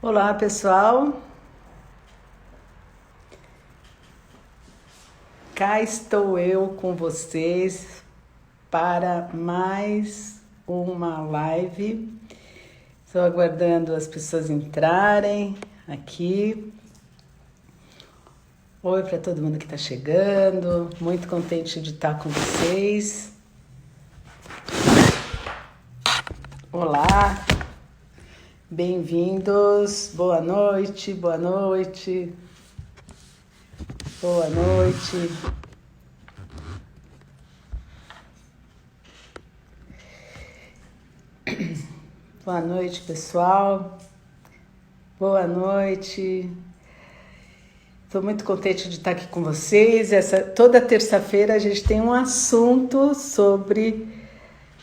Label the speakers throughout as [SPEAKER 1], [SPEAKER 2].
[SPEAKER 1] Olá, pessoal. Cá estou eu com vocês para mais uma live. Estou aguardando as pessoas entrarem aqui. Oi para todo mundo que está chegando. Muito contente de estar com vocês. Olá. Bem-vindos. Boa noite, boa noite. Boa noite. Boa noite, pessoal. Boa noite. Estou muito contente de estar aqui com vocês. Toda terça-feira a gente tem um assunto sobre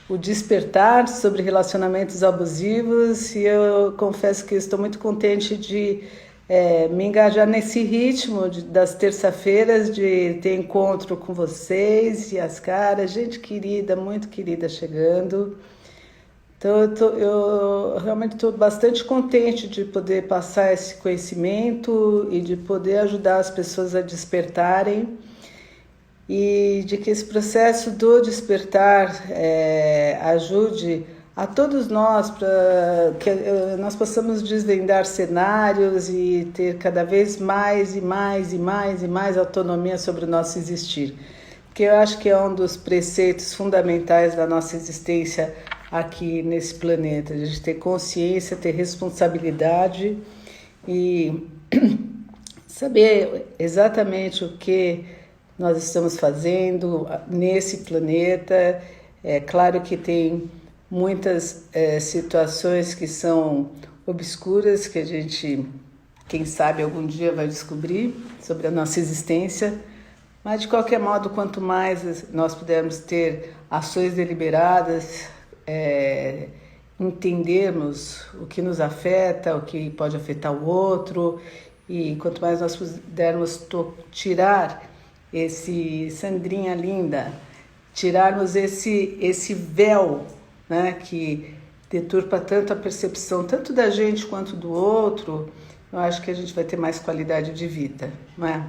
[SPEAKER 1] o despertar, sobre relacionamentos abusivos, e eu confesso que estou muito contente de me engajar nesse ritmo das terça-feiras, de ter encontro com vocês e as caras, gente querida, muito querida chegando. Então eu realmente estou bastante contente de poder passar esse conhecimento e de poder ajudar as pessoas a despertarem, e de que esse processo do despertar ajude a todos nós para que nós possamos desvendar cenários e ter cada vez mais e mais e mais e mais autonomia sobre o nosso existir. Porque eu acho que é um dos preceitos fundamentais da nossa existência aqui nesse planeta, a gente ter consciência, ter responsabilidade e saber exatamente o que nós estamos fazendo nesse planeta. É claro que tem muitas situações que são obscuras, que a gente, quem sabe, algum dia vai descobrir sobre a nossa existência, mas de qualquer modo, quanto mais nós pudermos ter ações deliberadas, entendermos o que nos afeta, o que pode afetar o outro, e quanto mais nós pudermos tirar esse Sandrinha linda, tirarmos esse véu, né, que deturpa tanto a percepção, tanto da gente quanto do outro, eu acho que a gente vai ter mais qualidade de vida, não é?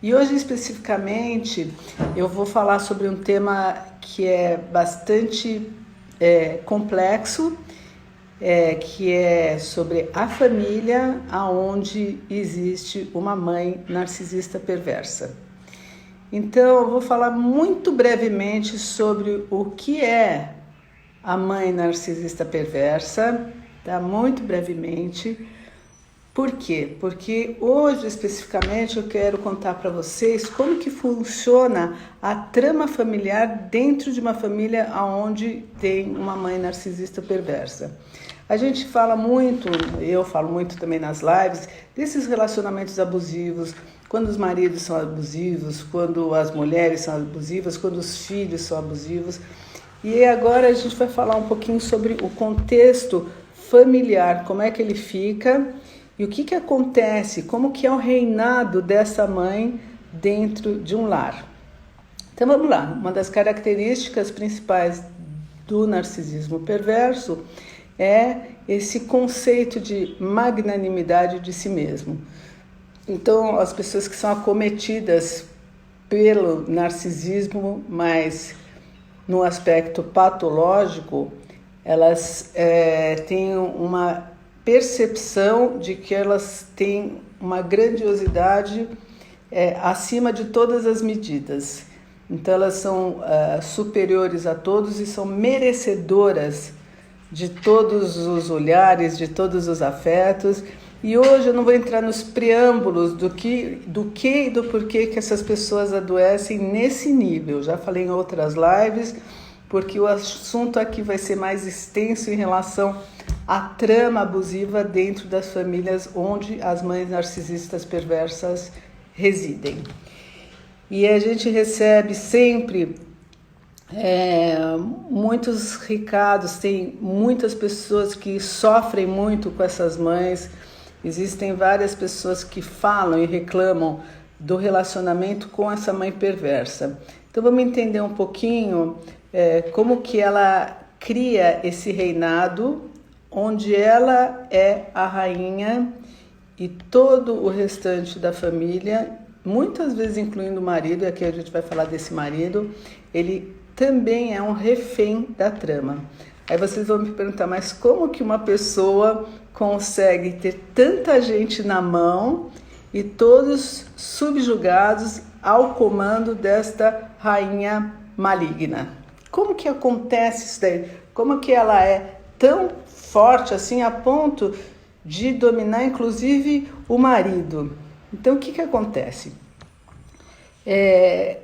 [SPEAKER 1] E hoje, especificamente, eu vou falar sobre um tema que é bastante complexo, que é sobre a família onde existe uma mãe narcisista perversa. Então, eu vou falar muito brevemente sobre o que é a mãe narcisista perversa, tá? Muito brevemente. Por quê? Porque hoje, especificamente, eu quero contar para vocês como que funciona a trama familiar dentro de uma família onde tem uma mãe narcisista perversa. A gente fala muito, eu falo muito também nas lives, desses relacionamentos abusivos, quando os maridos são abusivos, quando as mulheres são abusivas, quando os filhos são abusivos. E agora a gente vai falar um pouquinho sobre o contexto familiar, como é que ele fica e o que acontece, como que é o reinado dessa mãe dentro de um lar. Então vamos lá, uma das características principais do narcisismo perverso é esse conceito de magnanimidade de si mesmo. Então, as pessoas que são acometidas pelo narcisismo, mas no aspecto patológico, elas têm uma percepção de que elas têm uma grandiosidade acima de todas as medidas. Então, elas são superiores a todos e são merecedoras de todos os olhares, de todos os afetos. E hoje eu não vou entrar nos preâmbulos do que e do porquê que essas pessoas adoecem nesse nível. Já falei em outras lives, porque o assunto aqui vai ser mais extenso em relação à trama abusiva dentro das famílias onde as mães narcisistas perversas residem. E a gente recebe sempre muitos recados, tem muitas pessoas que sofrem muito com essas mães. Existem várias pessoas que falam e reclamam do relacionamento com essa mãe perversa. Então vamos entender um pouquinho como que ela cria esse reinado onde ela é a rainha e todo o restante da família, muitas vezes incluindo o marido, e aqui a gente vai falar desse marido, ele também é um refém da trama. Aí vocês vão me perguntar, mas como que uma pessoa consegue ter tanta gente na mão e todos subjugados ao comando desta rainha maligna? Como que acontece isso daí? Como que ela é tão forte assim a ponto de dominar inclusive o marido? Então o que acontece?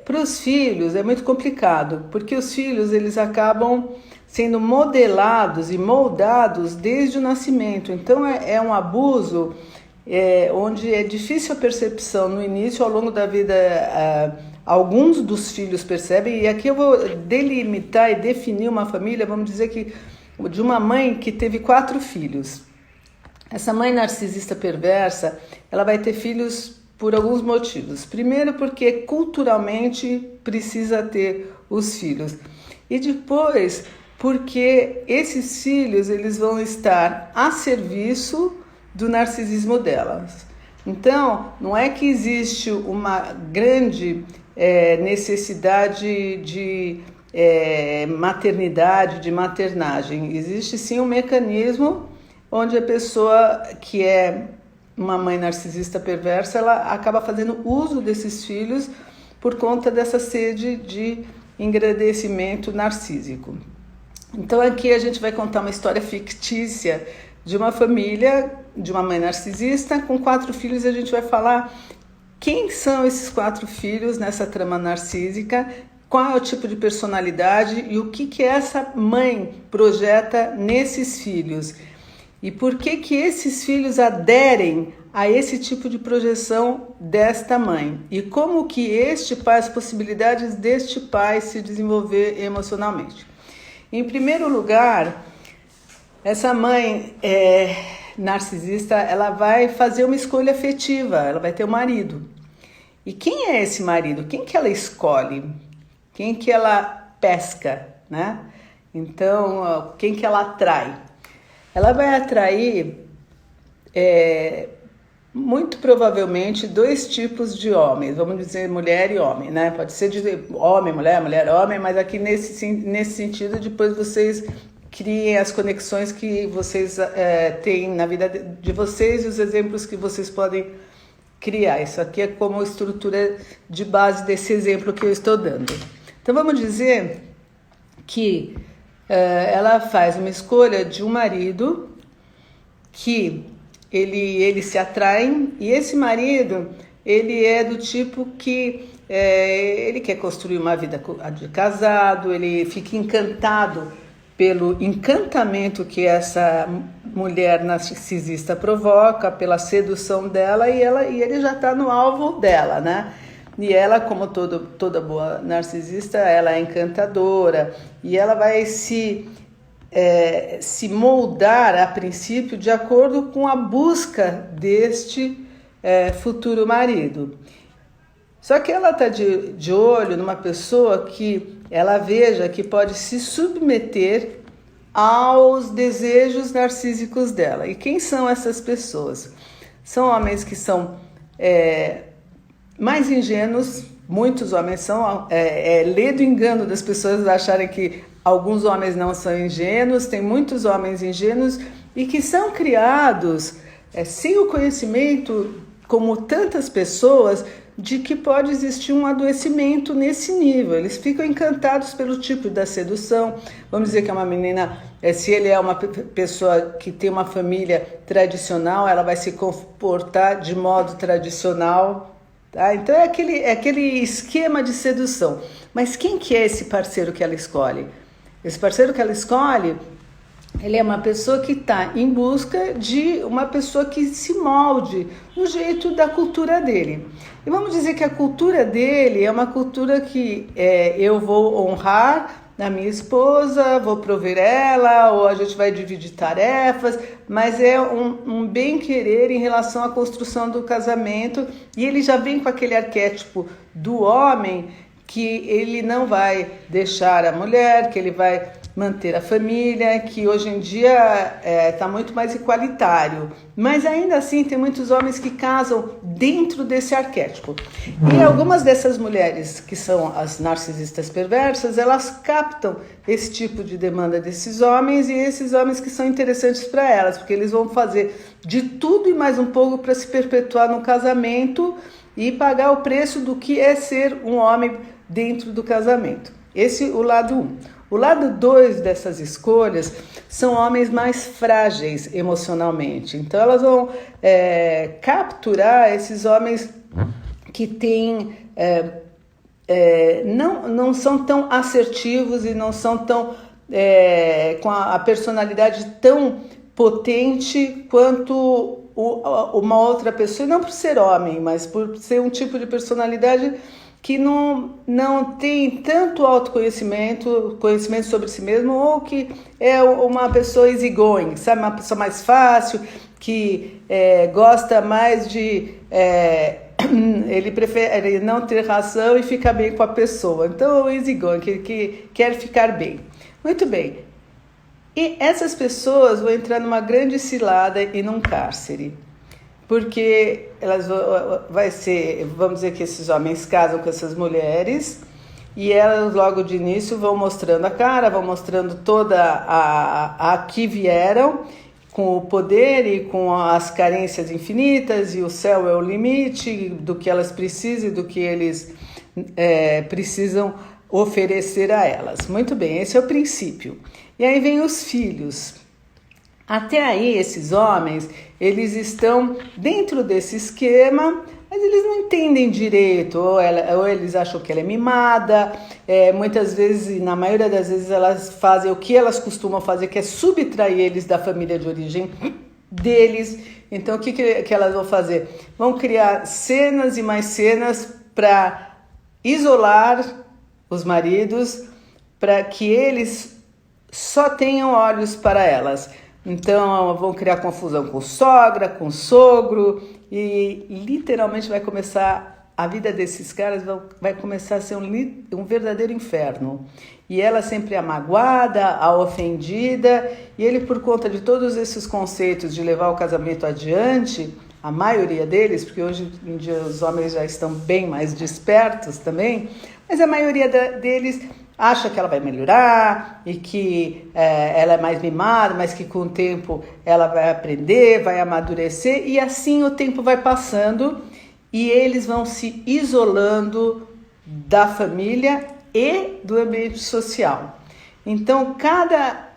[SPEAKER 1] Para os filhos é muito complicado, porque os filhos eles acabam sendo modelados e moldados desde o nascimento. Então é um abuso onde é difícil a percepção no início. Ao longo da vida alguns dos filhos percebem, e aqui eu vou delimitar e definir uma família, vamos dizer que de uma mãe que teve 4 filhos. Essa mãe narcisista perversa, ela vai ter filhos por alguns motivos. Primeiro, porque culturalmente precisa ter os filhos. E depois, porque esses filhos eles vão estar a serviço do narcisismo delas. Então, não é que existe uma grande necessidade de maternidade, de maternagem. Existe sim um mecanismo onde a pessoa que é uma mãe narcisista perversa, ela acaba fazendo uso desses filhos por conta dessa sede de engrandecimento narcísico. Então aqui a gente vai contar uma história fictícia de uma família, de uma mãe narcisista com 4 filhos, e a gente vai falar quem são esses 4 filhos nessa trama narcísica, qual é o tipo de personalidade e o que essa mãe projeta nesses filhos. E por que esses filhos aderem a esse tipo de projeção desta mãe? E como que este pai, as possibilidades deste pai se desenvolver emocionalmente? Em primeiro lugar, essa mãe narcisista, ela vai fazer uma escolha afetiva, ela vai ter um marido. E quem é esse marido? Quem que ela escolhe? Quem que ela pesca, né? Então, quem que ela atrai? Ela vai atrair, muito provavelmente, 2 tipos de homens, vamos dizer mulher e homem, né? Pode ser de homem, mulher, mulher, homem, mas aqui nesse sentido, depois vocês criem as conexões que vocês têm na vida de vocês e os exemplos que vocês podem criar. Isso aqui é como estrutura de base desse exemplo que eu estou dando. Então vamos dizer que ela faz uma escolha de um marido que ele se atrai, e esse marido ele é do tipo que ele quer construir uma vida de casado, ele fica encantado pelo encantamento que essa mulher narcisista provoca, pela sedução dela, e ele já está no alvo dela, né? E ela, como toda boa narcisista, ela é encantadora e ela vai se moldar a princípio de acordo com a busca deste futuro marido. Só que ela está de olho numa pessoa que ela veja que pode se submeter aos desejos narcísicos dela. E quem são essas pessoas? São homens que são mais ingênuos. Muitos homens são, lê do engano das pessoas acharem que alguns homens não são ingênuos. Tem muitos homens ingênuos e que são criados sem o conhecimento, como tantas pessoas, de que pode existir um adoecimento nesse nível. Eles ficam encantados pelo tipo da sedução. Vamos dizer que é uma menina, se ele é uma pessoa que tem uma família tradicional, ela vai se comportar de modo tradicional. Tá? Então é aquele esquema de sedução. Mas quem que é esse parceiro que ela escolhe? Esse parceiro que ela escolhe, ele é uma pessoa que está em busca de uma pessoa que se molde no jeito da cultura dele. E vamos dizer que a cultura dele é uma cultura que eu vou honrar a minha esposa, vou prover ela, ou a gente vai dividir tarefas, mas é um bem-querer em relação à construção do casamento, e ele já vem com aquele arquétipo do homem que ele não vai deixar a mulher, que ele vai manter a família, que hoje em dia está muito mais igualitário. Mas ainda assim tem muitos homens que casam dentro desse arquétipo. E algumas dessas mulheres, que são as narcisistas perversas, elas captam esse tipo de demanda desses homens, e esses homens que são interessantes para elas, porque eles vão fazer de tudo e mais um pouco para se perpetuar no casamento e pagar o preço do que é ser um homem dentro do casamento. Esse é o lado 1. O lado 2 dessas escolhas são homens mais frágeis emocionalmente. Então elas vão capturar esses homens que têm, não são tão assertivos e não são tão com a personalidade tão potente quanto uma outra pessoa, e não por ser homem, mas por ser um tipo de personalidade que não tem tanto autoconhecimento, conhecimento sobre si mesmo, ou que é uma pessoa easygoing, sabe? Uma pessoa mais fácil, que gosta mais de... ele prefere não ter razão e ficar bem com a pessoa. Então, o easygoing, que quer ficar bem. Muito bem. E essas pessoas vão entrar numa grande cilada e num cárcere. Porque vamos dizer que esses homens casam com essas mulheres e elas logo de início vão mostrando a cara, vão mostrando toda a que vieram, com o poder e com as carências infinitas, e o céu é o limite do que elas precisam e do que eles precisam oferecer a elas. Muito bem, esse é o princípio. E aí vem os filhos. Até aí, esses homens, eles estão dentro desse esquema, mas eles não entendem direito, ou eles acham que ela é mimada, muitas vezes, na maioria das vezes, elas fazem o que elas costumam fazer, que é subtrair eles da família de origem deles. Então, o que elas vão fazer? Vão criar cenas e mais cenas para isolar os maridos, para que eles só tenham olhos para elas. Então vão criar confusão com sogra, com sogro, e literalmente vai começar, a vida desses caras vai começar a ser um verdadeiro inferno. E ela sempre é a magoada, a ofendida, e ele, por conta de todos esses conceitos de levar o casamento adiante, a maioria deles, porque hoje em dia os homens já estão bem mais despertos também, mas a maioria deles acha que ela vai melhorar e que ela é mais mimada, mas que com o tempo ela vai aprender, vai amadurecer, e assim o tempo vai passando e eles vão se isolando da família e do ambiente social. Então, cada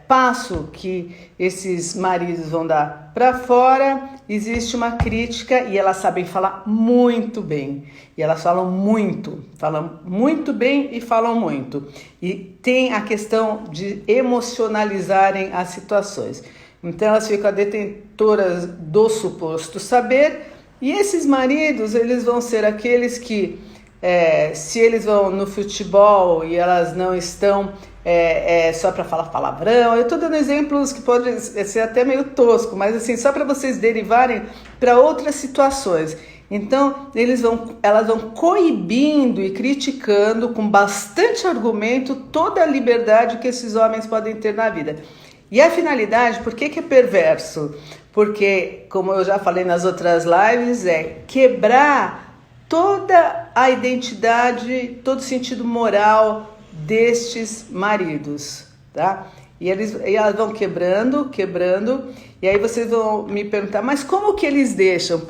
[SPEAKER 1] passo que esses maridos vão dar para fora, existe uma crítica, e elas sabem falar muito bem. E elas falam muito bem e falam muito. E tem a questão de emocionalizarem as situações. Então, elas ficam detentoras do suposto saber, e esses maridos, eles vão ser aqueles que, se eles vão no futebol e elas não estão só para falar palavrão, eu estou dando exemplos que podem ser até meio tosco, mas assim, só para vocês derivarem para outras situações. Então, elas vão coibindo e criticando com bastante argumento toda a liberdade que esses homens podem ter na vida. E a finalidade, por que é perverso? Porque, como eu já falei nas outras lives, é quebrar toda a identidade, todo o sentido moral destes maridos, tá? E elas vão quebrando, e aí vocês vão me perguntar, mas como que eles deixam?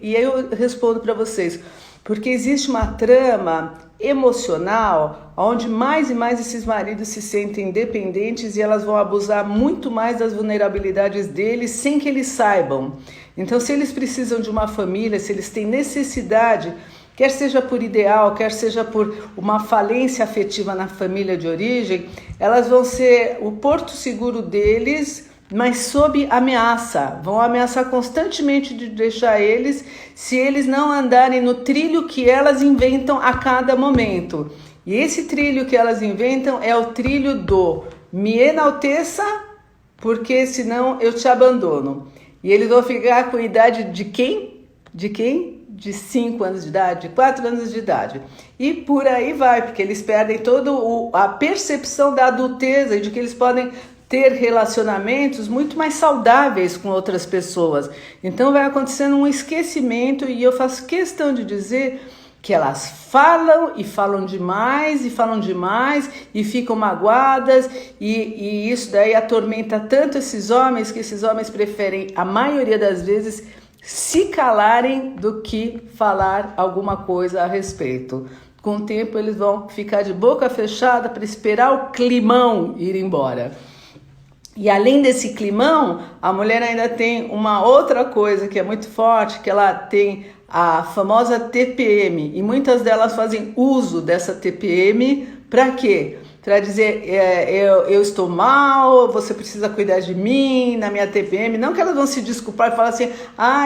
[SPEAKER 1] E aí eu respondo para vocês, porque existe uma trama emocional onde mais e mais esses maridos se sentem dependentes, e elas vão abusar muito mais das vulnerabilidades deles sem que eles saibam. Então, se eles precisam de uma família, se eles têm necessidade, quer seja por ideal, quer seja por uma falência afetiva na família de origem, elas vão ser o porto seguro deles, mas sob ameaça. Vão ameaçar constantemente de deixar eles, se eles não andarem no trilho que elas inventam a cada momento. E esse trilho que elas inventam é o trilho do me enalteça, porque senão eu te abandono. E eles vão ficar com a idade de quem? De quem? de 5 anos de idade, de 4 anos de idade. E por aí vai, porque eles perdem toda a percepção da adulteza e de que eles podem ter relacionamentos muito mais saudáveis com outras pessoas. Então vai acontecendo um esquecimento e eu faço questão de dizer que elas falam e falam demais e ficam magoadas e isso daí atormenta tanto esses homens que esses homens preferem, a maioria das vezes, se calarem do que falar alguma coisa a respeito. Com o tempo eles vão ficar de boca fechada para esperar o climão ir embora. E além desse climão, a mulher ainda tem uma outra coisa que é muito forte, que ela tem a famosa TPM, e muitas delas fazem uso dessa TPM para quê? Para dizer, eu estou mal, você precisa cuidar de mim, na minha TPM. Não que elas vão se desculpar e falar assim,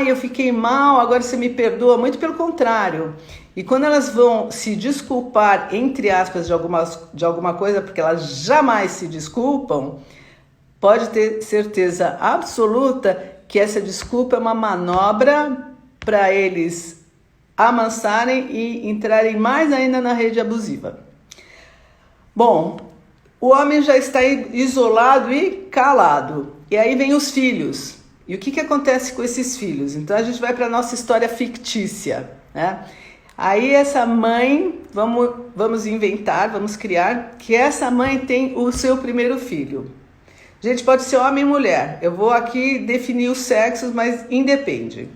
[SPEAKER 1] eu fiquei mal, agora você me perdoa. Muito pelo contrário. E quando elas vão se desculpar, entre aspas, de alguma coisa, porque elas jamais se desculpam, pode ter certeza absoluta que essa desculpa é uma manobra para eles amansarem e entrarem mais ainda na rede abusiva. Bom, o homem já está isolado e calado. E aí vem os filhos. E o que acontece com esses filhos? Então a gente vai para a nossa história fictícia, né? Aí essa mãe, vamos inventar, vamos criar, que essa mãe tem o seu primeiro filho. Gente, pode ser homem e mulher. Eu vou aqui definir os sexos, mas independe.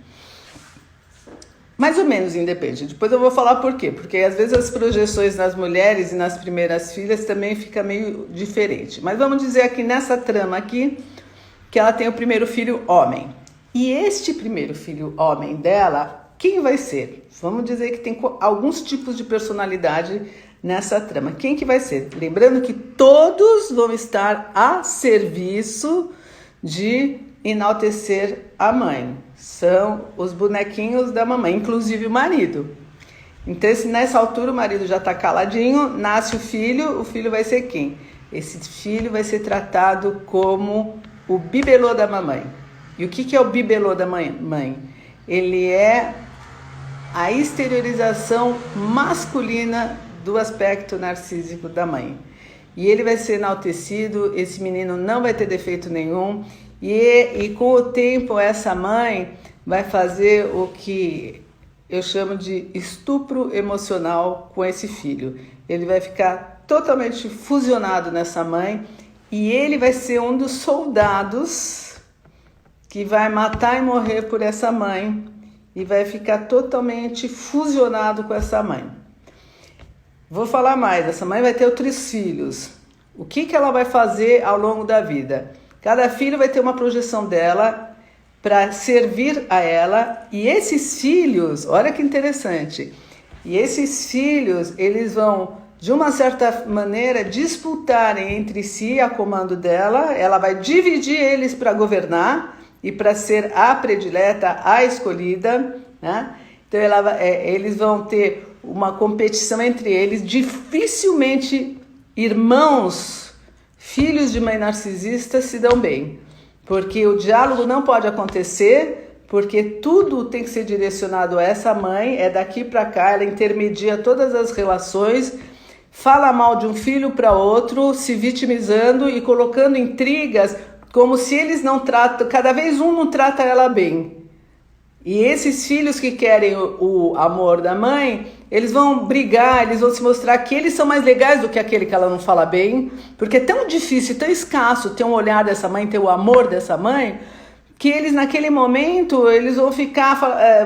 [SPEAKER 1] Mais ou menos independe. Depois eu vou falar por quê. Porque às vezes as projeções nas mulheres e nas primeiras filhas também fica meio diferente. Mas vamos dizer aqui nessa trama aqui que ela tem o primeiro filho homem. E este primeiro filho homem dela, quem vai ser? Vamos dizer que tem alguns tipos de personalidade nessa trama. Quem que vai ser? Lembrando que todos vão estar a serviço de enaltecer a mãe. São os bonequinhos da mamãe, inclusive o marido. Então, se nessa altura o marido já está caladinho, nasce o filho vai ser quem? Esse filho vai ser tratado como o bibelô da mamãe. E o que é o bibelô da mãe? Ele é a exteriorização masculina do aspecto narcísico da mãe. E ele vai ser enaltecido, esse menino não vai ter defeito nenhum, e com o tempo essa mãe vai fazer o que eu chamo de estupro emocional com esse filho. Ele vai ficar totalmente fusionado nessa mãe e ele vai ser um dos soldados que vai matar e morrer por essa mãe e vai ficar totalmente fusionado com essa mãe. Vou falar mais, essa mãe vai ter outros filhos. O que ela vai fazer ao longo da vida? Cada filho vai ter uma projeção dela para servir a ela. E esses filhos, olha que interessante, e esses filhos, eles vão, de uma certa maneira, disputarem entre si a comando dela. Ela vai dividir eles para governar e para ser a predileta, a escolhida, né? Então eles vão ter uma competição entre eles. Dificilmente irmãos, filhos de mãe narcisista se dão bem, porque o diálogo não pode acontecer, porque tudo tem que ser direcionado a essa mãe, é daqui para cá, ela intermedia todas as relações, fala mal de um filho para outro, se vitimizando e colocando intrigas, como se eles não tratam, cada vez um não trata ela bem. E esses filhos que querem o amor da mãe, eles vão brigar, eles vão se mostrar que eles são mais legais do que aquele que ela não fala bem, porque é tão difícil, tão escasso ter um olhar dessa mãe, ter o amor dessa mãe, que eles naquele momento, eles vão ficar,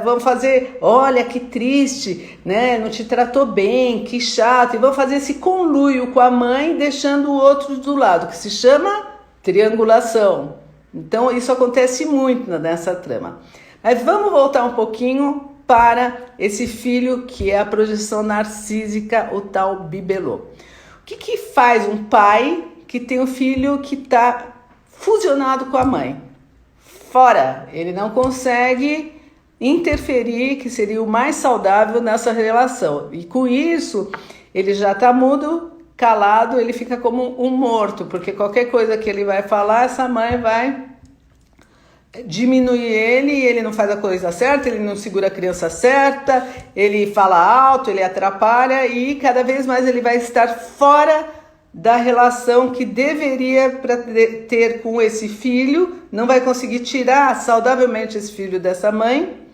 [SPEAKER 1] vão fazer, olha que triste, né? Não te tratou bem, que chato, e vão fazer esse conluio com a mãe, deixando o outro do lado, que se chama triangulação. Então isso acontece muito nessa trama. Mas vamos voltar um pouquinho para esse filho que é a projeção narcísica, o tal bibelô. O que faz um pai que tem um filho que está fusionado com a mãe? Fora, ele não consegue interferir, que seria o mais saudável nessa relação. E com isso, ele já está mudo, calado, ele fica como um morto, porque qualquer coisa que ele vai falar, essa mãe vai diminui ele, ele não faz a coisa certa, ele não segura a criança certa, ele fala alto, ele atrapalha e cada vez mais ele vai estar fora da relação que deveria ter com esse filho, não vai conseguir tirar saudavelmente esse filho dessa mãe,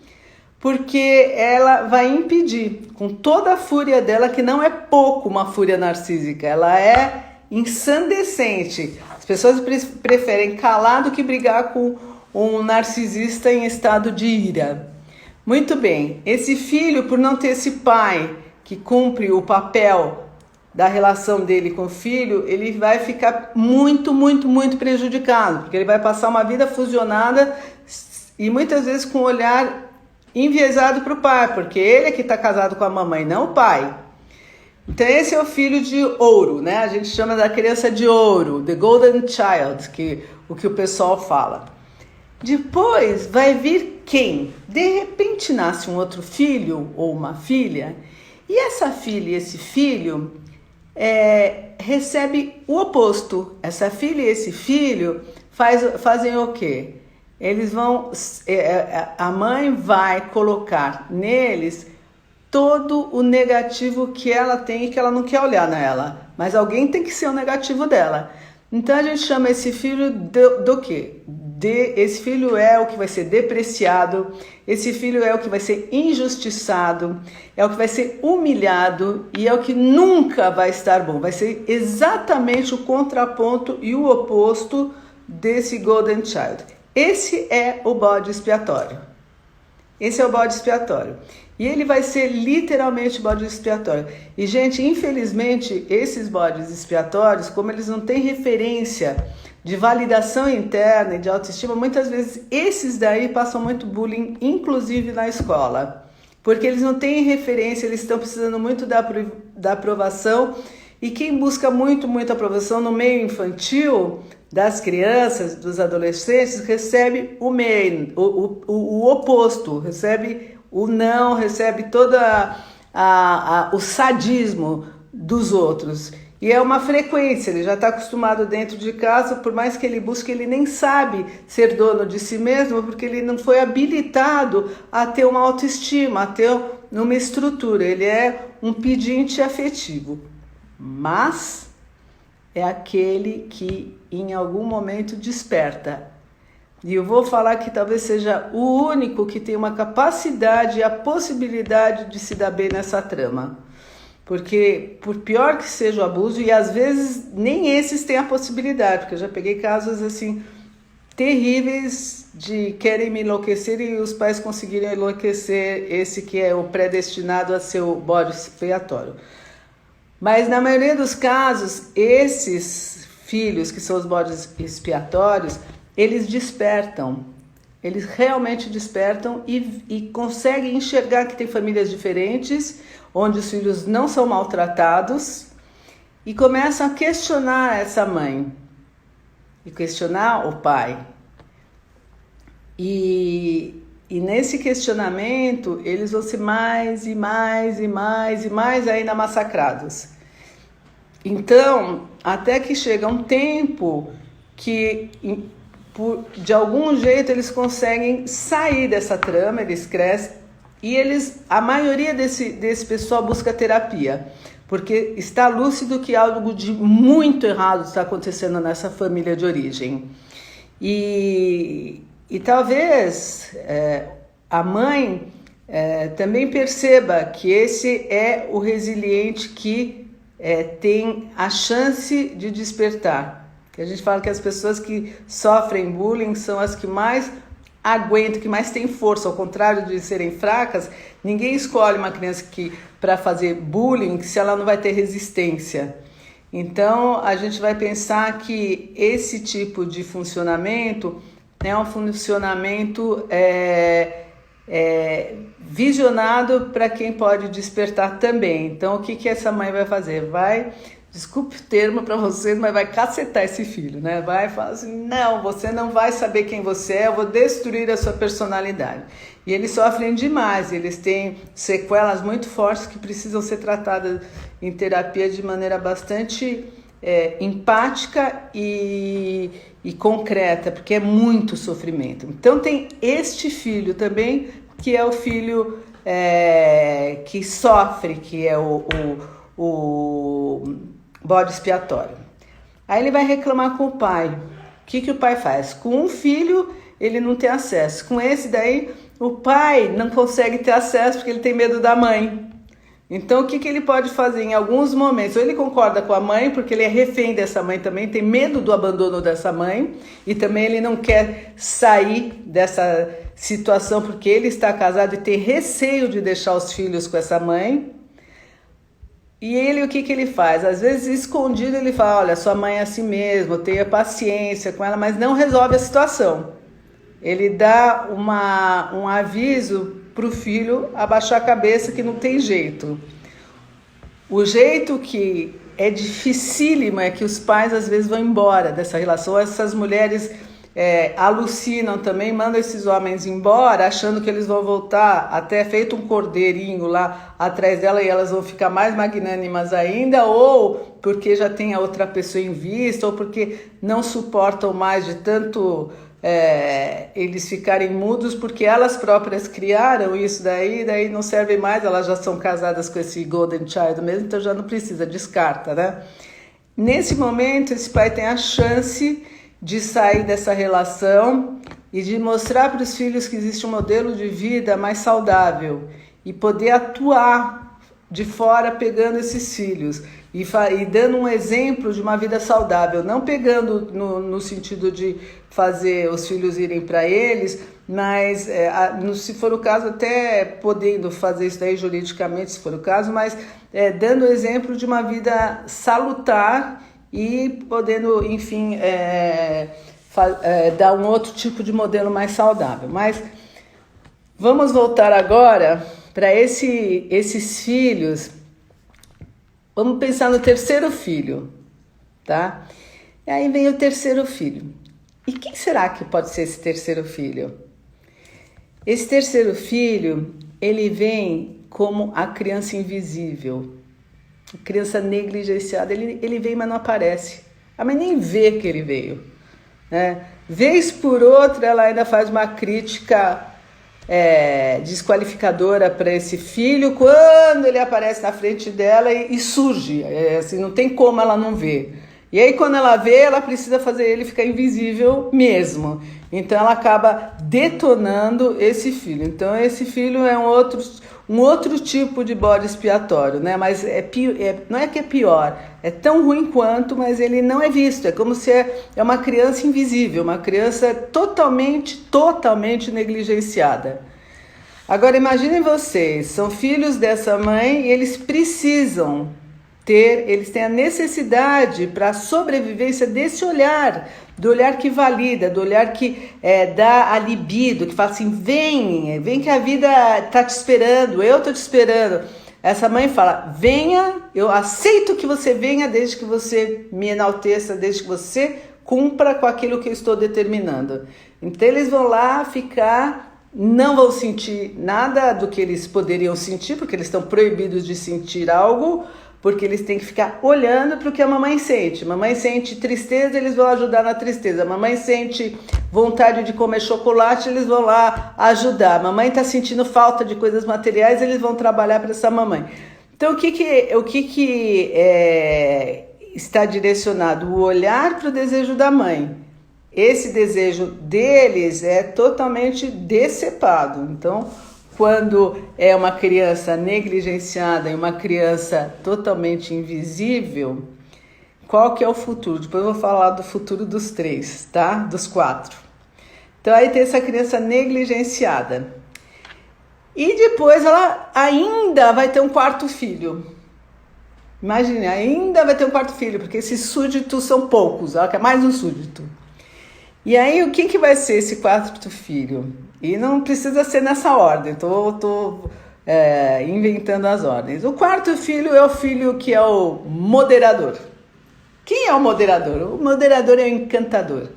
[SPEAKER 1] porque ela vai impedir, com toda a fúria dela, que não é pouco uma fúria narcísica, ela é ensandecente. As pessoas preferem calar do que brigar com um narcisista em estado de ira. Muito bem, esse filho, por não ter esse pai que cumpre o papel da relação dele com o filho, ele vai ficar muito prejudicado, porque ele vai passar uma vida fusionada e muitas vezes com um olhar enviesado para o pai, porque ele é que está casado com a mamãe, não o pai. Então esse é o filho de ouro, né? A gente chama da criança de ouro, the golden child, o que o pessoal fala. Depois vai vir quem? De repente nasce um outro filho ou uma filha, e essa filha e esse filho recebe o oposto. Essa filha e esse filho fazem o quê? Eles vão, a mãe vai colocar neles todo o negativo que ela tem e que ela não quer olhar nela, mas alguém tem que ser o negativo dela. Então a gente chama esse filho do quê? Esse filho é o que vai ser depreciado, esse filho é o que vai ser injustiçado, é o que vai ser humilhado e é o que nunca vai estar bom. Vai ser exatamente o contraponto e o oposto desse Golden Child. Esse é o bode expiatório. Esse é o bode expiatório. E ele vai ser literalmente bode expiatório. E, gente, infelizmente, esses bodes expiatórios, como eles não têm referência de validação interna e de autoestima, muitas vezes esses daí passam muito bullying, inclusive na escola. Porque eles não têm referência, eles estão precisando muito da aprovação. E quem busca muito aprovação no meio infantil, das crianças, dos adolescentes, recebe o oposto, recebe o não, recebe todo o sadismo dos outros. E é uma frequência, ele já está acostumado dentro de casa, por mais que ele busque, ele nem sabe ser dono de si mesmo, porque ele não foi habilitado a ter uma autoestima, a ter uma estrutura, ele é um pedinte afetivo. Mas é aquele que em algum momento desperta. E eu vou falar que talvez seja o único que tem uma capacidade e a possibilidade de se dar bem nessa trama. Porque por pior que seja o abuso, e às vezes nem esses têm a possibilidade, porque eu já peguei casos assim terríveis de querem me enlouquecer e os pais conseguiram enlouquecer esse que é o predestinado a ser o bode expiatório. Mas na maioria dos casos, esses filhos que são os bodes expiatórios, eles despertam, eles realmente despertam e conseguem enxergar que tem famílias diferentes, onde os filhos não são maltratados e começam a questionar essa mãe e questionar o pai. E nesse questionamento, eles vão ser mais ainda massacrados. Então, até que chega um tempo que, de algum jeito, eles conseguem sair dessa trama, eles crescem, e a maioria desse pessoal busca terapia, porque está lúcido que algo de muito errado está acontecendo nessa família de origem. E talvez a mãe também perceba que esse é o resiliente que tem a chance de despertar. A gente fala que as pessoas que sofrem bullying são as que mais aguentam, que mais têm força. Ao contrário de serem fracas, ninguém escolhe uma criança para fazer bullying se ela não vai ter resistência. Então, a gente vai pensar que esse tipo de funcionamento é um funcionamento visionado para quem pode despertar também. Então, o que essa mãe vai fazer? Desculpe o termo para vocês, mas vai cacetar esse filho, né? Vai falar assim, não, você não vai saber quem você é, eu vou destruir a sua personalidade. E eles sofrem demais, eles têm sequelas muito fortes que precisam ser tratadas em terapia de maneira bastante empática e concreta, porque é muito sofrimento. Então tem este filho também, que é o filho que sofre, que é o bode expiatório. Aí ele vai reclamar com o pai. O que o pai faz? Com um filho ele não tem acesso. Com esse daí, o pai não consegue ter acesso porque ele tem medo da mãe. Então o que ele pode fazer em alguns momentos? Ou ele concorda com a mãe, porque ele é refém dessa mãe também, tem medo do abandono dessa mãe, e também ele não quer sair dessa situação porque ele está casado e tem receio de deixar os filhos com essa mãe. E ele, o que ele faz? Às vezes, escondido, ele fala, olha, sua mãe é assim mesmo, tenha paciência com ela, mas não resolve a situação. Ele dá um aviso para o filho abaixar a cabeça, que não tem jeito. O jeito que é dificílimo é que os pais, às vezes, vão embora dessa relação. Essas mulheres alucinam também, mandam esses homens embora, achando que eles vão voltar, até feito um cordeirinho lá atrás dela, e elas vão ficar mais magnânimas ainda, ou porque já tem a outra pessoa em vista, ou porque não suportam mais de tanto eles ficarem mudos, porque elas próprias criaram isso daí não serve mais, elas já são casadas com esse golden child mesmo, então já não precisa, descarta, né? Nesse momento, esse pai tem a chance de sair dessa relação e de mostrar para os filhos que existe um modelo de vida mais saudável e poder atuar de fora pegando esses filhos e dando um exemplo de uma vida saudável, não pegando no sentido de fazer os filhos irem para eles, mas se for o caso até podendo fazer isso daí juridicamente, se for o caso, mas dando exemplo de uma vida salutar e podendo, enfim, dar um outro tipo de modelo mais saudável. Mas vamos voltar agora para esses filhos. Vamos pensar no terceiro filho, tá? E aí vem o terceiro filho. E quem será que pode ser esse terceiro filho? Esse terceiro filho, ele vem como a criança invisível, a criança negligenciada. Ele vem, mas não aparece. A mãe nem vê que ele veio, né? Vez por outra, ela ainda faz uma crítica desqualificadora para esse filho quando ele aparece na frente dela e surge, assim, não tem como ela não ver. E aí quando ela vê, ela precisa fazer ele ficar invisível mesmo. Então ela acaba detonando esse filho. Então esse filho é um outro tipo de bode expiatório, né? Mas não é que é pior, é tão ruim quanto, mas ele não é visto. É como se é uma criança invisível, uma criança totalmente negligenciada. Agora imaginem vocês, são filhos dessa mãe e eles têm a necessidade para a sobrevivência desse olhar, do olhar que valida, do olhar que dá a libido, que fala assim, vem que a vida está te esperando, eu estou te esperando. Essa mãe fala, venha, eu aceito que você venha desde que você me enalteça, desde que você cumpra com aquilo que eu estou determinando. Então eles vão lá ficar, não vão sentir nada do que eles poderiam sentir, porque eles estão proibidos de sentir algo, porque eles têm que ficar olhando para o que a mamãe sente. Mamãe sente tristeza, eles vão ajudar na tristeza. Mamãe sente vontade de comer chocolate, eles vão lá ajudar. Mamãe está sentindo falta de coisas materiais, eles vão trabalhar para essa mamãe. Então, o que está direcionado? O olhar para o desejo da mãe. Esse desejo deles é totalmente decepado. Então, quando é uma criança negligenciada e uma criança totalmente invisível, qual que é o futuro? Depois eu vou falar do futuro dos três, tá? Dos quatro. Então aí tem essa criança negligenciada. E depois ela ainda vai ter um quarto filho. Imagine, ainda vai ter um quarto filho, porque esses súditos são poucos, ela quer mais um súdito. E aí o que vai ser esse quarto filho? E não precisa ser nessa ordem, estou inventando as ordens. O quarto filho é o filho que é o moderador. Quem é o moderador? O moderador é o encantador.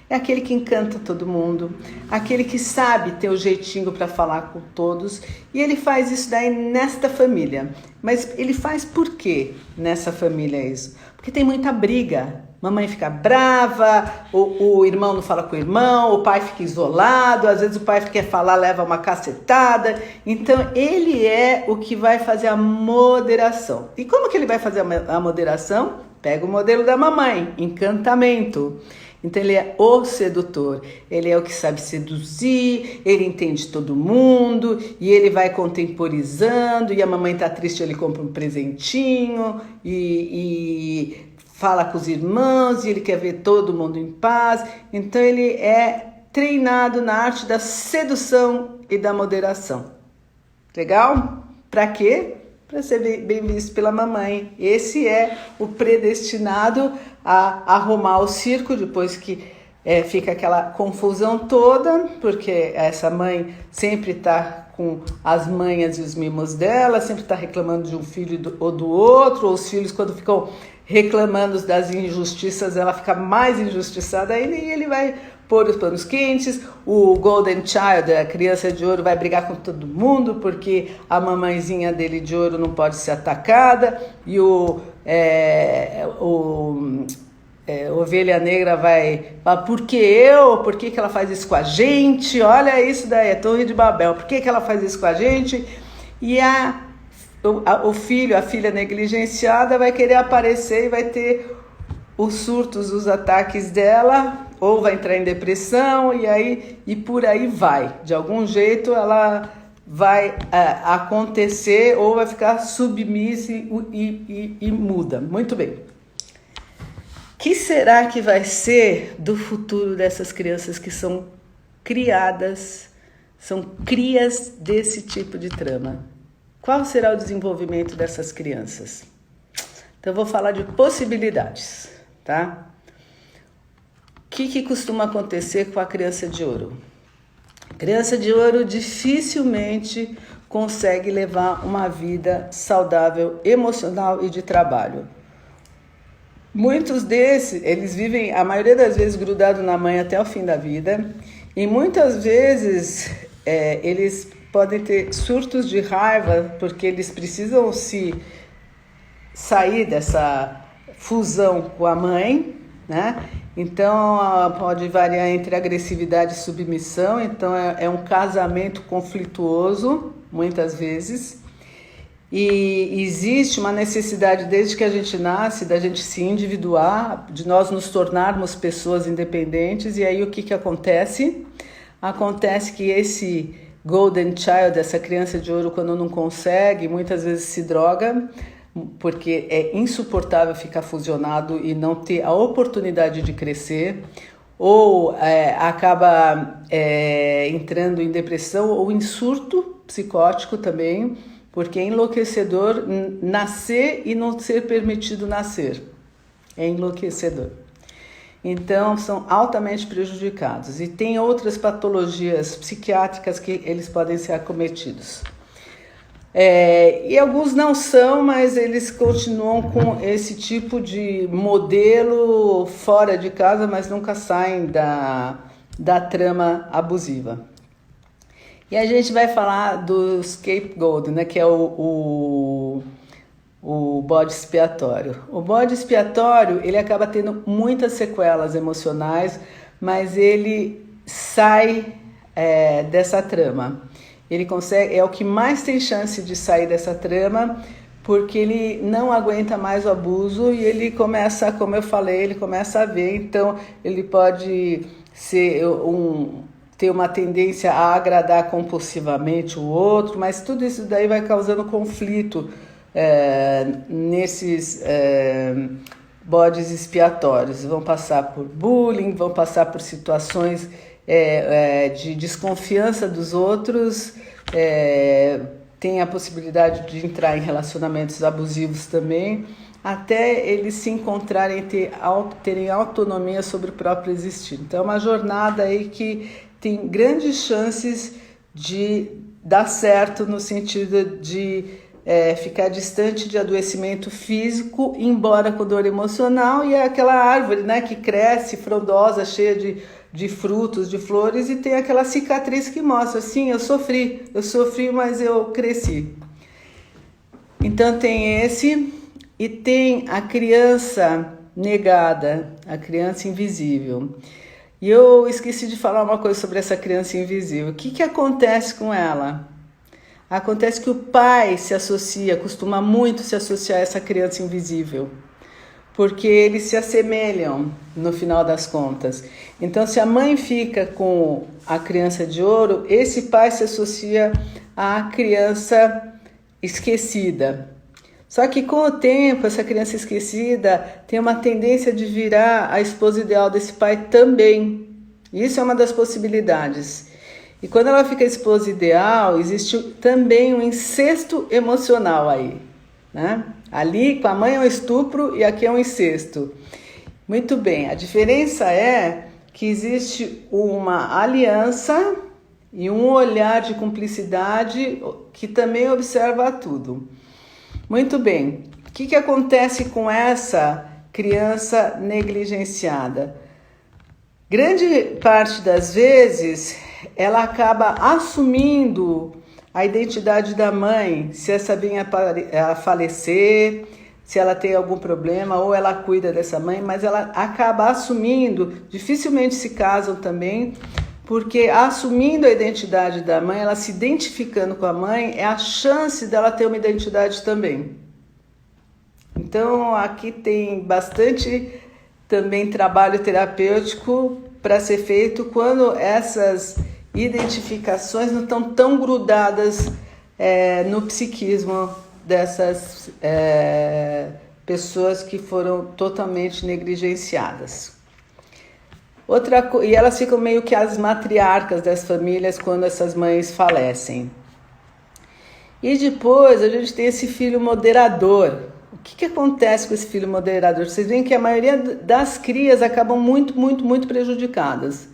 [SPEAKER 1] É aquele que encanta todo mundo, aquele que sabe ter o jeitinho para falar com todos. E ele faz isso daí nesta família. Mas ele faz por quê nessa família isso? Porque tem muita briga. Mamãe fica brava, o irmão não fala com o irmão, o pai fica isolado, às vezes o pai quer falar, leva uma cacetada. Então, ele é o que vai fazer a moderação. E como que ele vai fazer a moderação? Pega o modelo da mamãe, encantamento. Então, ele é o sedutor, ele é o que sabe seduzir, ele entende todo mundo, e ele vai contemporizando, e a mamãe tá triste, ele compra um presentinho, e fala com os irmãos, e ele quer ver todo mundo em paz. Então, ele é treinado na arte da sedução e da moderação. Legal? Para quê? Para ser bem visto pela mamãe. Esse é o predestinado a arrumar o circo, depois que fica aquela confusão toda, porque essa mãe sempre está com as manhas e os mimos dela, sempre está reclamando de um filho ou do outro, ou os filhos, quando ficam reclamando das injustiças, ela fica mais injustiçada ainda, e ele vai pôr os panos quentes. O Golden Child, a criança de ouro, vai brigar com todo mundo, porque a mamãezinha dele de ouro não pode ser atacada, e Ovelha Negra vai falar, por que eu? Por que ela faz isso com a gente? Olha isso daí, a Torre de Babel, por que ela faz isso com a gente? E o filho, a filha negligenciada vai querer aparecer e vai ter os surtos, os ataques dela, ou vai entrar em depressão, e por aí vai. De algum jeito ela vai acontecer, ou vai ficar submissa e muda. Muito bem. O que será que vai ser do futuro dessas crianças que são criadas, são crias desse tipo de trama? Qual será o desenvolvimento dessas crianças? Então, eu vou falar de possibilidades, tá? O que costuma acontecer com a criança de ouro? A criança de ouro dificilmente consegue levar uma vida saudável, emocional e de trabalho. Muitos desses, eles vivem, a maioria das vezes, grudado na mãe até o fim da vida, e muitas vezes eles podem ter surtos de raiva, porque eles precisam sair dessa fusão com a mãe, né? Então, pode variar entre agressividade e submissão. Então, é um casamento conflituoso, muitas vezes. E existe uma necessidade, desde que a gente nasce, da gente se individuar, de nós nos tornarmos pessoas independentes. E aí, o que acontece? Acontece que esse Golden Child, essa criança de ouro, quando não consegue, muitas vezes se droga, porque é insuportável ficar fusionado e não ter a oportunidade de crescer, ou acaba entrando em depressão ou em surto psicótico também, porque é enlouquecedor nascer e não ser permitido nascer. É enlouquecedor. Então, são altamente prejudicados. E tem outras patologias psiquiátricas que eles podem ser acometidos. E alguns não são, mas eles continuam com esse tipo de modelo fora de casa, mas nunca saem da trama abusiva. E a gente vai falar do scapegoat, né, que é o bode expiatório. O bode expiatório, ele acaba tendo muitas sequelas emocionais, mas ele sai dessa trama. Ele consegue, é o que mais tem chance de sair dessa trama, porque ele não aguenta mais o abuso e ele começa, como eu falei, ele começa a ver. Então, ele pode ter uma tendência a agradar compulsivamente o outro, mas tudo isso daí vai causando conflito nesses bodes expiatórios. Vão passar por bullying, vão passar por situações de desconfiança dos outros, tem a possibilidade de entrar em relacionamentos abusivos também, até eles se encontrarem, terem autonomia sobre o próprio existir. Então é uma jornada aí que tem grandes chances de dar certo, no sentido de ficar distante de adoecimento físico, embora com dor emocional, e é aquela árvore, né, que cresce frondosa, cheia de frutos, de flores, e tem aquela cicatriz que mostra, sim, eu sofri, mas eu cresci. Então tem esse, e tem a criança negada, a criança invisível. E eu esqueci de falar uma coisa sobre essa criança invisível. O que acontece com ela? Acontece que o pai se associa, costuma muito se associar a essa criança invisível, porque eles se assemelham no final das contas. Então, se a mãe fica com a criança de ouro, esse pai se associa à criança esquecida. Só que com o tempo, essa criança esquecida tem uma tendência de virar a esposa ideal desse pai também. Isso é uma das possibilidades. E quando ela fica esposa ideal, existe também um incesto emocional aí, né? Ali com a mãe é um estupro e aqui é um incesto. Muito bem, a diferença é que existe uma aliança e um olhar de cumplicidade que também observa tudo. Muito bem, o que acontece com essa criança negligenciada? Grande parte das vezes ela acaba assumindo a identidade da mãe, se essa vinha a falecer, se ela tem algum problema ou ela cuida dessa mãe, mas ela acaba assumindo, dificilmente se casam também, porque assumindo a identidade da mãe, ela se identificando com a mãe, é a chance dela ter uma identidade também. Então aqui tem bastante também trabalho terapêutico para ser feito quando essas identificações não estão tão grudadas no psiquismo dessas pessoas que foram totalmente negligenciadas. E elas ficam meio que as matriarcas das famílias quando essas mães falecem. E depois a gente tem esse filho moderador. O que acontece com esse filho moderador? Vocês veem que a maioria das crias acabam muito prejudicadas.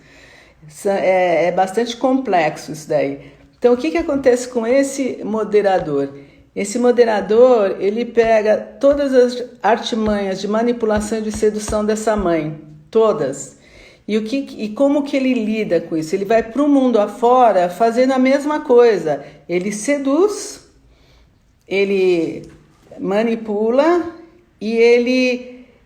[SPEAKER 1] É bastante complexo isso daí. Então, o que acontece com esse moderador? Esse moderador, ele pega todas as artimanhas de manipulação e de sedução dessa mãe, todas. E como que ele lida com isso? Ele vai para o mundo afora fazendo a mesma coisa. Ele seduz, ele manipula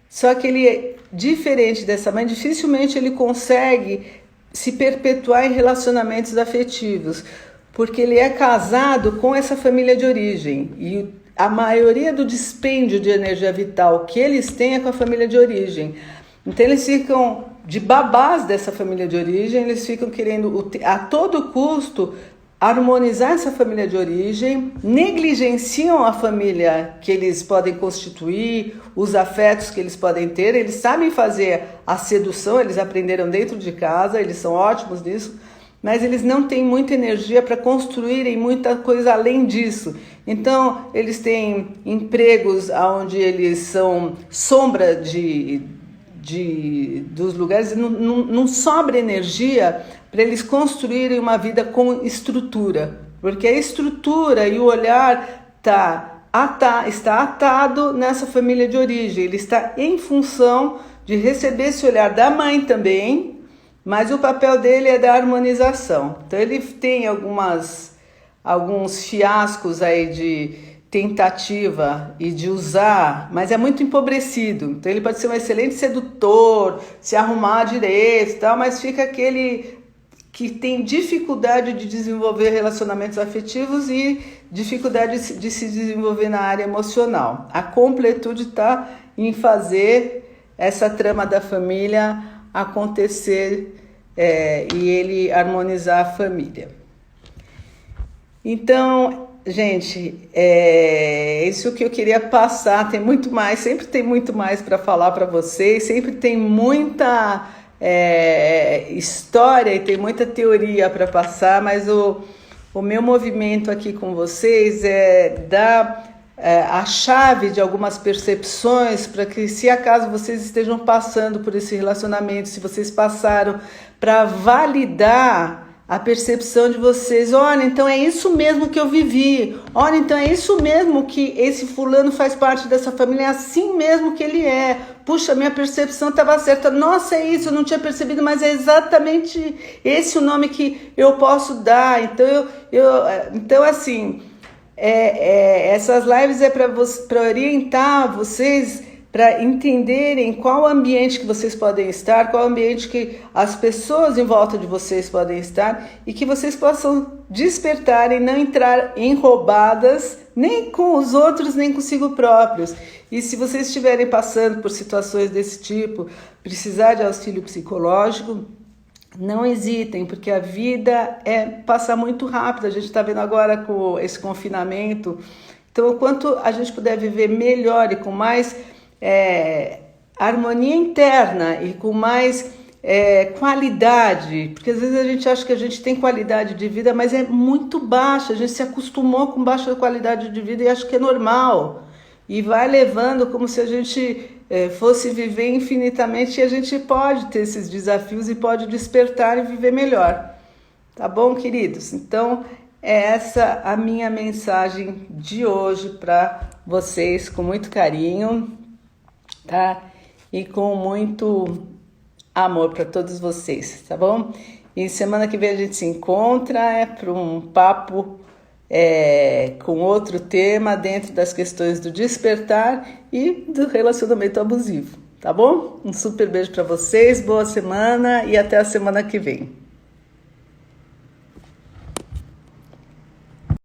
[SPEAKER 1] só que ele, diferente dessa mãe, dificilmente ele consegue se perpetuar em relacionamentos afetivos, porque ele é casado com essa família de origem e a maioria do dispêndio de energia vital que eles têm é com a família de origem. Então eles ficam de babás dessa família de origem, eles ficam querendo a todo custo harmonizar essa família de origem, negligenciam a família que eles podem constituir, os afetos que eles podem ter, eles sabem fazer a sedução, eles aprenderam dentro de casa, eles são ótimos nisso, mas eles não têm muita energia para construírem muita coisa além disso. Então, eles têm empregos onde eles são sombra dos lugares, não sobra energia para eles construírem uma vida com estrutura, porque a estrutura e o olhar está atado nessa família de origem, ele está em função de receber esse olhar da mãe também, mas o papel dele é da harmonização. Então ele tem alguns fiascos aí de tentativa e de usar, mas é muito empobrecido. Então ele pode ser um excelente sedutor, se arrumar direito e tal, mas fica aquele que tem dificuldade de desenvolver relacionamentos afetivos e dificuldade de se desenvolver na área emocional. A completude está em fazer essa trama da família acontecer e ele harmonizar a família. Então, gente, isso que eu queria passar. Tem muito mais, sempre tem muito mais para falar para vocês, sempre tem muita história e tem muita teoria para passar, mas o meu movimento aqui com vocês é dar a chave de algumas percepções para que, se acaso vocês estejam passando por esse relacionamento, se vocês passaram, para validar a percepção de vocês. Olha, então é isso mesmo que eu vivi. Olha, então é isso mesmo que esse fulano faz parte dessa família. É assim mesmo que ele é. Puxa, minha percepção estava certa. Nossa, é isso, eu não tinha percebido, mas é exatamente esse o nome que eu posso dar. Então, assim, essas lives é para orientar vocês, para entenderem qual ambiente que vocês podem estar, qual ambiente que as pessoas em volta de vocês podem estar e que vocês possam despertar e não entrar em roubadas nem com os outros, nem consigo próprios. E se vocês estiverem passando por situações desse tipo, precisar de auxílio psicológico, não hesitem, porque a vida passa muito rápido. A gente está vendo agora com esse confinamento. Então, o quanto a gente puder viver melhor e com mais harmonia interna e com mais qualidade, porque às vezes a gente acha que a gente tem qualidade de vida, mas é muito baixa. A gente se acostumou com baixa qualidade de vida e acha que é normal. E vai levando como se a gente fosse viver infinitamente, e a gente pode ter esses desafios e pode despertar e viver melhor. Tá bom, queridos? Então, essa a minha mensagem de hoje para vocês, com muito carinho, tá? E com muito amor para todos vocês, tá bom? E semana que vem a gente se encontra para um papo com outro tema dentro das questões do despertar e do relacionamento abusivo, tá bom? Um super beijo para vocês, boa semana e até a semana que vem.